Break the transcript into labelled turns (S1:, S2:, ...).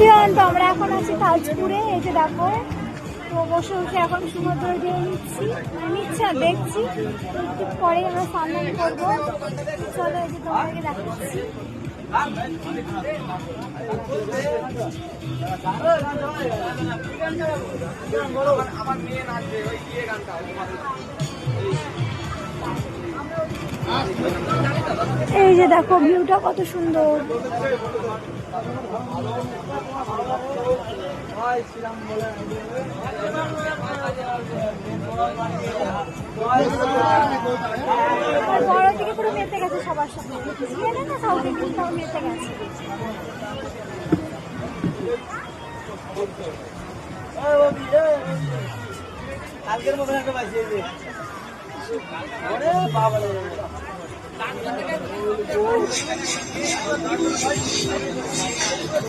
S1: শিয়ন তো আমরা এখন আছি তাজপুরে। এই যে দেখো, তো বসে বসে এখন সমুদ্র দিয়ে নিচ্ছে আর দেখছি। একটু পরে আমরা সামনে করবো। চলো এই যে তোমাদেরকে দেখাচ্ছি। এই যে দেখো ভিউটা কত সুন্দর। বড় থেকে পুরো মেতে গেছে সবার সাথে, না সাউথ ইন্ডিয়ান মেতে গেছে।
S2: কালকের মতো একটা বাবা